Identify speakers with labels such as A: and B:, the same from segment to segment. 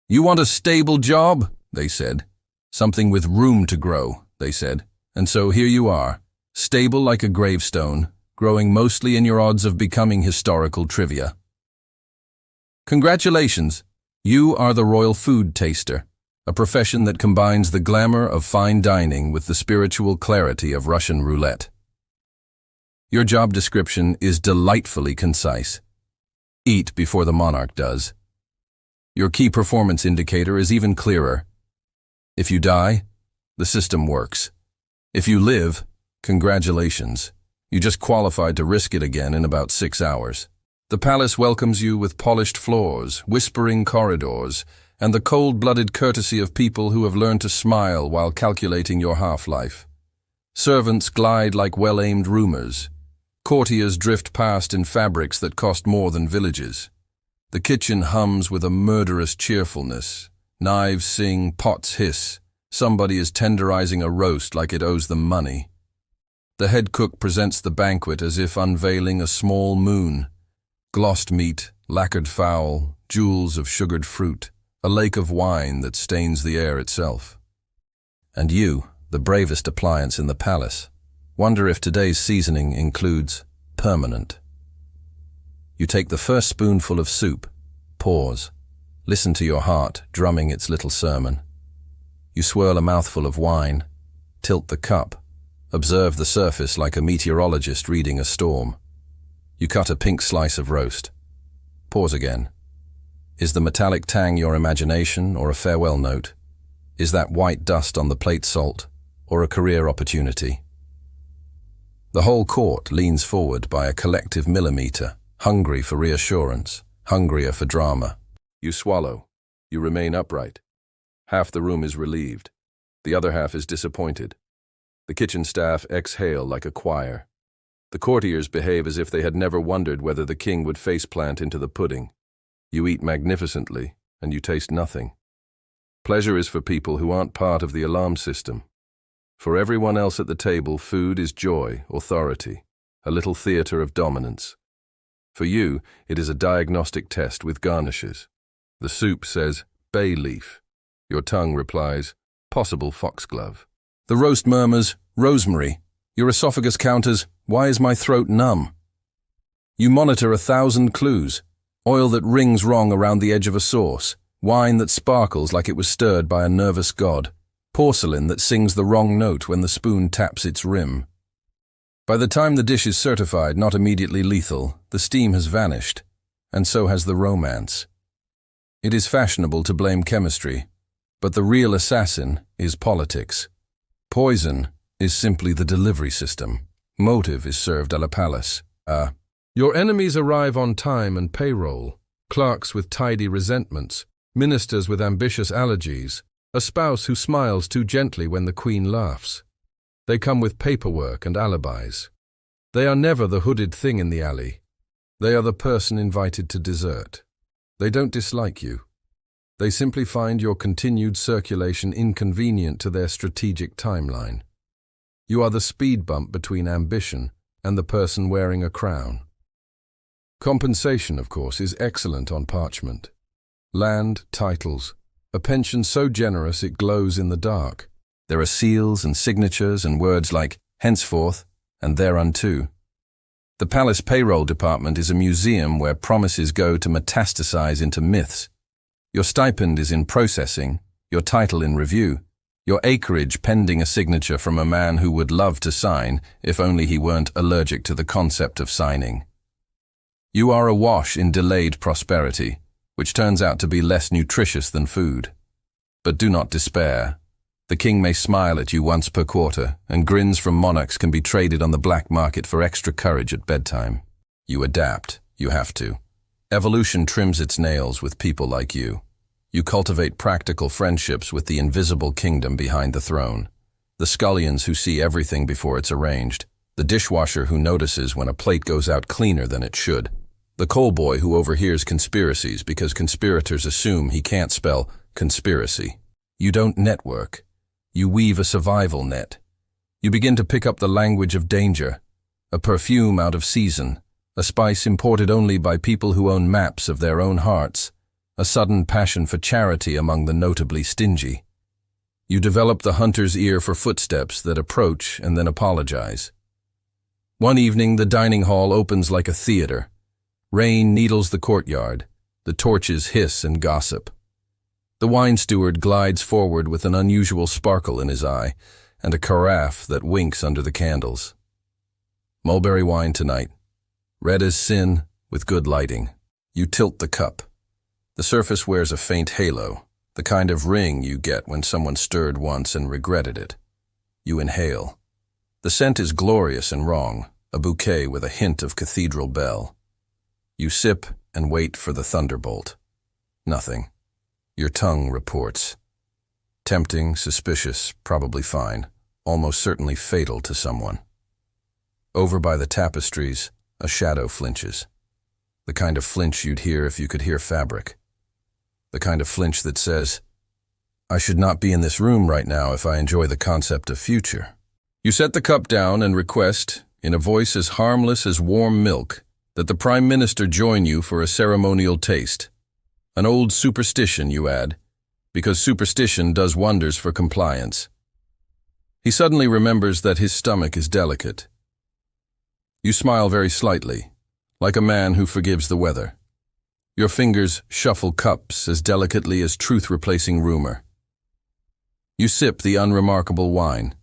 A: You want a stable job, they said. Something with room to grow, they said. And so here you are, stable like a gravestone, growing mostly in your odds of becoming historical trivia. Congratulations, you are the royal food taster, a profession that combines the glamour of fine dining with the spiritual clarity of Russian roulette. Your job description is delightfully concise. Eat before the monarch does. Your key performance indicator is even clearer. If you die, the system works. If you live, congratulations. You just qualified to risk it again in about 6 hours. The palace welcomes you with polished floors, whispering corridors, and the cold-blooded courtesy of people who have learned to smile while calculating your half-life. Servants glide like well-aimed rumors. Courtiers drift past in fabrics that cost more than villages. The kitchen hums with a murderous cheerfulness. Knives sing, pots hiss. Somebody is tenderizing a roast like it owes them money. The head cook presents the banquet as if unveiling a small moon. Glossed meat, lacquered fowl, jewels of sugared fruit, a lake of wine that stains the air itself. And you, the bravest appliance in the palace, wonder if today's seasoning includes permanent. You take the first spoonful of soup, pause, listen to your heart drumming its little sermon. You swirl a mouthful of wine, tilt the cup, observe the surface like a meteorologist reading a storm. You cut a pink slice of roast. Pause again. Is the metallic tang your imagination or a farewell note? Is that white dust on the plate salt or a career opportunity? The whole court leans forward by a collective millimeter, hungry for reassurance, hungrier for drama. You swallow. You remain upright. Half the room is relieved. The other half is disappointed. The kitchen staff exhale like a choir. The courtiers behave as if they had never wondered whether the king would faceplant into the pudding. You eat magnificently, and you taste nothing. Pleasure is for people who aren't part of the alarm system. For everyone else at the table, food is joy, authority, a little theater of dominance. For you, it is a diagnostic test with garnishes. The soup says, bay leaf. Your tongue replies, possible foxglove. The roast murmurs, rosemary. Your esophagus counters, why is my throat numb? You monitor 1,000 clues. Oil that rings wrong around the edge of a sauce. Wine that sparkles like it was stirred by a nervous god. Porcelain that sings the wrong note when the spoon taps its rim. By the time the dish is certified not immediately lethal, the steam has vanished, and so has the romance. It is fashionable to blame chemistry, but the real assassin is politics. Poison is simply the delivery system. Motive is served à la palace. Your enemies arrive on time and payroll, clerks with tidy resentments, ministers with ambitious allergies, a spouse who smiles too gently when the queen laughs. They come with paperwork and alibis. They are never the hooded thing in the alley. They are the person invited to dessert. They don't dislike you. They simply find your continued circulation inconvenient to their strategic timeline. You are the speed bump between ambition and the person wearing a crown. Compensation, of course, is excellent on parchment. Land, titles, a pension so generous it glows in the dark. There are seals and signatures and words like henceforth and thereunto. The palace payroll department is a museum where promises go to metastasize into myths. Your stipend is in processing, your title in review, your acreage pending a signature from a man who would love to sign if only he weren't allergic to the concept of signing. You are awash in delayed prosperity, which turns out to be less nutritious than food. But do not despair. The king may smile at you once per quarter, and grins from monarchs can be traded on the black market for extra courage at bedtime. You adapt. You have to. Evolution trims its nails with people like you. You cultivate practical friendships with the invisible kingdom behind the throne. The scullions who see everything before it's arranged. The dishwasher who notices when a plate goes out cleaner than it should. The coal boy who overhears conspiracies because conspirators assume he can't spell conspiracy. You don't network. You weave a survival net. You begin to pick up the language of danger, a perfume out of season, a spice imported only by people who own maps of their own hearts. a sudden passion for charity among the notably stingy. You develop the hunter's ear for footsteps that approach and then apologize. One evening, the dining hall opens like a theater. Rain needles the courtyard. The torches hiss and gossip. The wine steward glides forward with an unusual sparkle in his eye and a carafe that winks under the candles. Mulberry wine tonight. Red as sin, with good lighting. You tilt the cup. The surface wears a faint halo, the kind of ring you get when someone stirred once and regretted it. You inhale. The scent is glorious and wrong, a bouquet with a hint of cathedral bell. You sip and wait for the thunderbolt. Nothing. Your tongue reports. Tempting, suspicious, probably fine, almost certainly fatal to someone. Over by the tapestries, a shadow flinches. The kind of flinch you'd hear if you could hear fabric. The kind of flinch that says, I should not be in this room right now if I enjoy the concept of future. You set the cup down and request, in a voice as harmless as warm milk, that the Prime Minister join you for a ceremonial taste. An old superstition, you add, because superstition does wonders for compliance. He suddenly remembers that his stomach is delicate. You smile very slightly, like a man who forgives the weather. Your fingers shuffle cups as delicately as truth replacing rumor. You sip the unremarkable wine.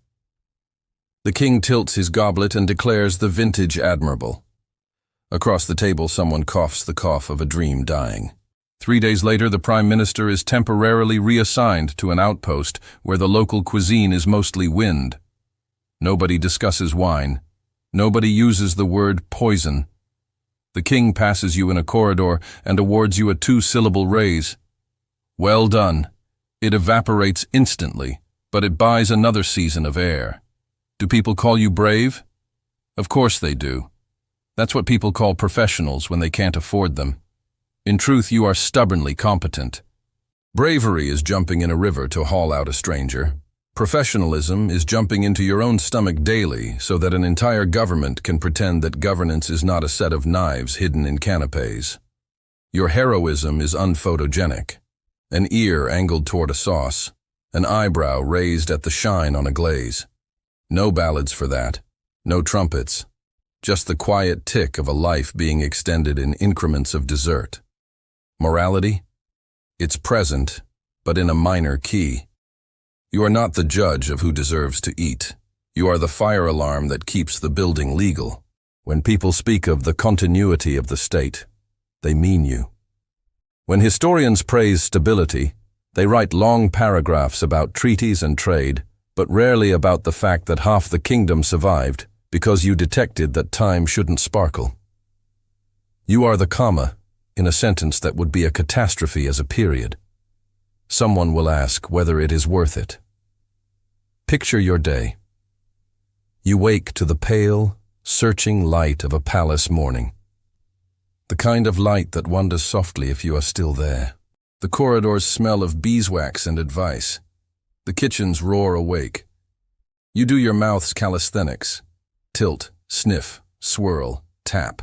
A: The king tilts his goblet and declares the vintage admirable. Across the table, someone coughs the cough of a dream dying. 3 days later, the Prime Minister is temporarily reassigned to an outpost where the local cuisine is mostly wind. Nobody discusses wine. Nobody uses the word poison. The king passes you in a corridor and awards you a 2-syllable raise. Well done. It evaporates instantly, but it buys another season of air. Do people call you brave? Of course they do. That's what people call professionals when they can't afford them. In truth, you are stubbornly competent. Bravery is jumping in a river to haul out a stranger. Professionalism is jumping into your own stomach daily so that an entire government can pretend that governance is not a set of knives hidden in canapes. Your heroism is unphotogenic. An ear angled toward a sauce, an eyebrow raised at the shine on a glaze. No ballads for that. No trumpets. Just the quiet tick of a life being extended in increments of dessert. Morality? It's present, but in a minor key. You are not the judge of who deserves to eat. You are the fire alarm that keeps the building legal. When people speak of the continuity of the state, they mean you. When historians praise stability, they write long paragraphs about treaties and trade, but rarely about the fact that half the kingdom survived because you detected that time shouldn't sparkle. You are the comma in a sentence that would be a catastrophe as a period. Someone will ask whether it is worth it. Picture your day. You wake to the pale, searching light of a palace morning. The kind of light that wanders softly if you are still there. The corridors smell of beeswax and advice. The kitchens roar awake. You do your mouth's calisthenics. Tilt, sniff, swirl, tap.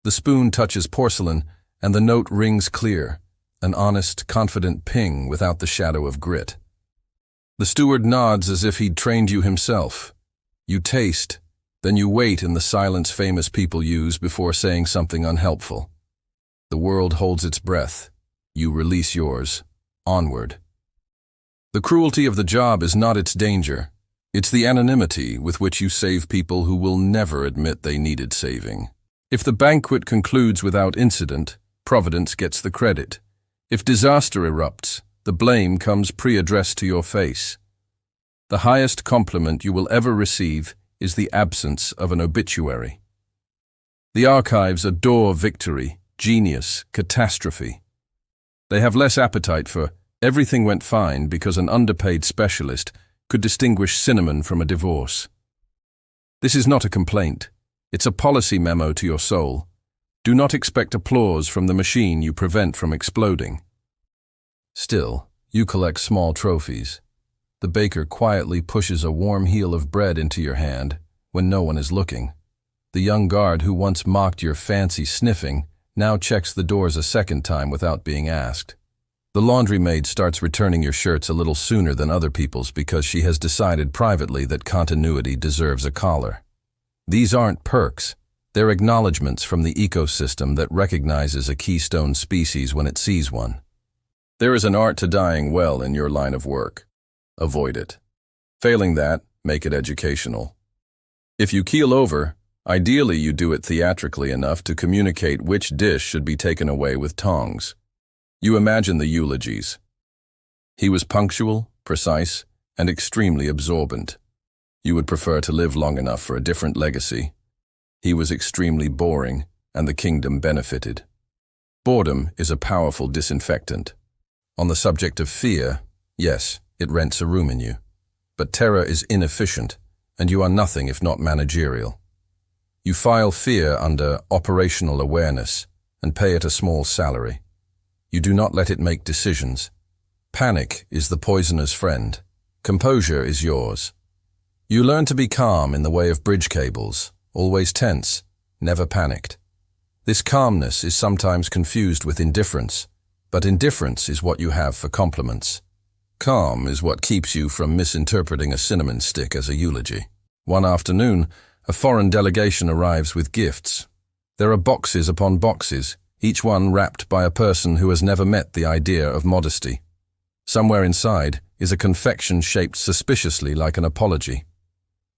A: The spoon touches porcelain, and the note rings clear, an honest, confident ping without the shadow of grit. The steward nods as if he'd trained you himself. You taste, then you wait in the silence famous people use before saying something unhelpful. The world holds its breath. You release yours. Onward. The cruelty of the job is not its danger. It's the anonymity with which you save people who will never admit they needed saving. If the banquet concludes without incident, Providence gets the credit. If disaster erupts, the blame comes pre-addressed to your face. The highest compliment you will ever receive is the absence of an obituary. The archives adore victory, genius, catastrophe. They have less appetite for everything went fine because an underpaid specialist could distinguish cinnamon from a divorce. This is not a complaint. It's a policy memo to your soul. Do not expect applause from the machine you prevent from exploding. Still, you collect small trophies. The baker quietly pushes a warm heel of bread into your hand when no one is looking. The young guard who once mocked your fancy sniffing now checks the doors a second time without being asked. The laundry maid starts returning your shirts a little sooner than other people's because she has decided privately that continuity deserves a collar. These aren't perks. They're acknowledgments from the ecosystem that recognizes a keystone species when it sees one. There is an art to dying well in your line of work. Avoid it. Failing that, make it educational. If you keel over, ideally you do it theatrically enough to communicate which dish should be taken away with tongs. You imagine the eulogies. He was punctual, precise, and extremely absorbent. You would prefer to live long enough for a different legacy. He was extremely boring, and the kingdom benefited. Boredom is a powerful disinfectant. On the subject of fear, yes, it rents a room in you. But terror is inefficient, and you are nothing if not managerial. You file fear under operational awareness and pay it a small salary. You do not let it make decisions. Panic is the poisoner's friend. Composure is yours. You learn to be calm in the way of bridge cables, always tense, never panicked. This calmness is sometimes confused with indifference, but indifference is what you have for compliments. Calm is what keeps you from misinterpreting a cinnamon stick as a eulogy. One afternoon, a foreign delegation arrives with gifts. There are boxes upon boxes, each one wrapped by a person who has never met the idea of modesty. Somewhere inside is a confection shaped suspiciously like an apology.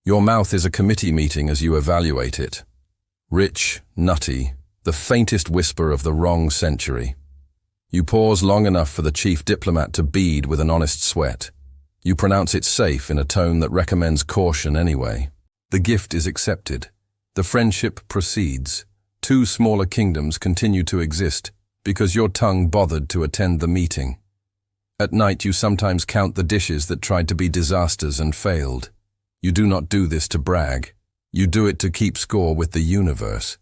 A: Your mouth is a committee meeting as you evaluate it. Rich, nutty, the faintest whisper of the wrong century. You pause long enough for the chief diplomat to bead with an honest sweat. You pronounce it safe in a tone that recommends caution anyway. The gift is accepted. The friendship proceeds. Two smaller kingdoms continue to exist because your tongue bothered to attend the meeting. At night you sometimes count the dishes that tried to be disasters and failed. You do not do this to brag. You do it to keep score with the universe.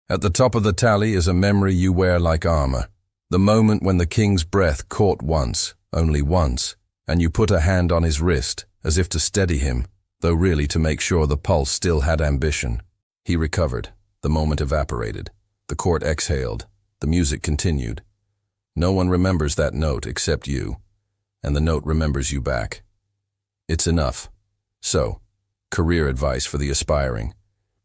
A: At the top of the tally is a memory you wear like armor. The moment when the king's breath caught once, only once, and you put a hand on his wrist, as if to steady him, though really to make sure the pulse still had ambition. He recovered. The moment evaporated. The court exhaled. The music continued. No one remembers that note except you, and the note remembers you back. It's enough. So, career advice for the aspiring.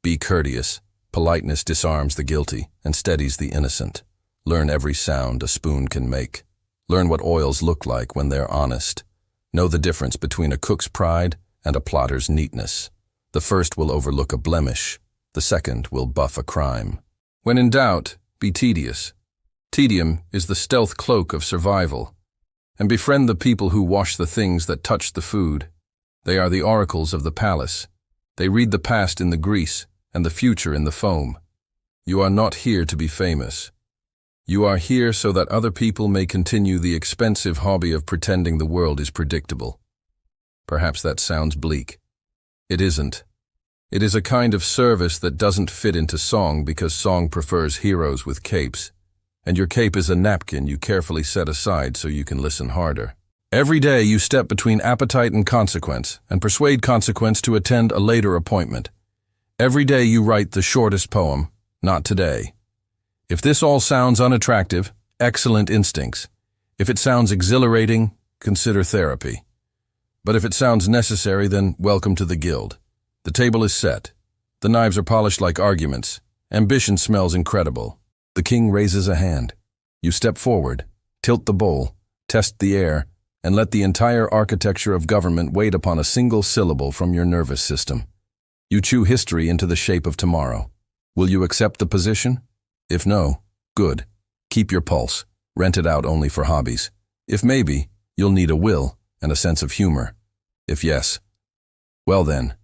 A: Be courteous. Politeness disarms the guilty and steadies the innocent. Learn every sound a spoon can make. Learn what oils look like when they're honest. Know the difference between a cook's pride and a plotter's neatness. The first will overlook a blemish. The second will buff a crime. When in doubt, be tedious. Tedium is the stealth cloak of survival. And befriend the people who wash the things that touch the food. They are the oracles of the palace. They read the past in the grease and the future in the foam. You are not here to be famous. You are here so that other people may continue the expensive hobby of pretending the world is predictable. Perhaps that sounds bleak. It isn't. It is a kind of service that doesn't fit into song because song prefers heroes with capes, and your cape is a napkin you carefully set aside so you can listen harder. Every day you step between appetite and consequence, and persuade consequence to attend a later appointment. Every day you write the shortest poem, not today. If this all sounds unattractive, excellent instincts. If it sounds exhilarating, consider therapy. But if it sounds necessary, then welcome to the guild. The table is set. The knives are polished like arguments. Ambition smells incredible. The king raises a hand. You step forward, tilt the bowl, test the air, and let the entire architecture of government wait upon a single syllable from your nervous system. You chew history into the shape of tomorrow. Will you accept the position? If no, good. Keep your pulse. Rent it out only for hobbies. If maybe, you'll need a will and a sense of humor. If yes, well then,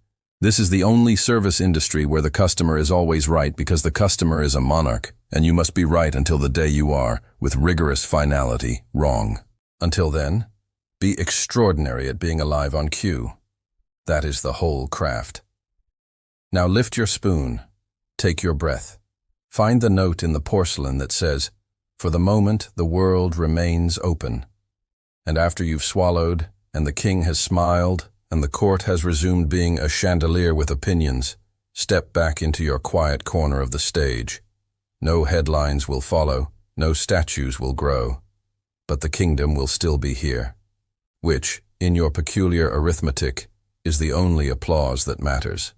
A: this is the only service industry where the customer is always right because the customer is a monarch, and you must be right until the day you are, with rigorous finality, wrong. Until then, be extraordinary at being alive on cue. That is the whole craft. Now lift your spoon. Take your breath. Find the note in the porcelain that says, "For the moment, the world remains open." And after you've swallowed, and the king has smiled, and the court has resumed being a chandelier with opinions, step back into your quiet corner of the stage. No headlines will follow, no statues will grow, but the kingdom will still be here, which, in your peculiar arithmetic, is the only applause that matters.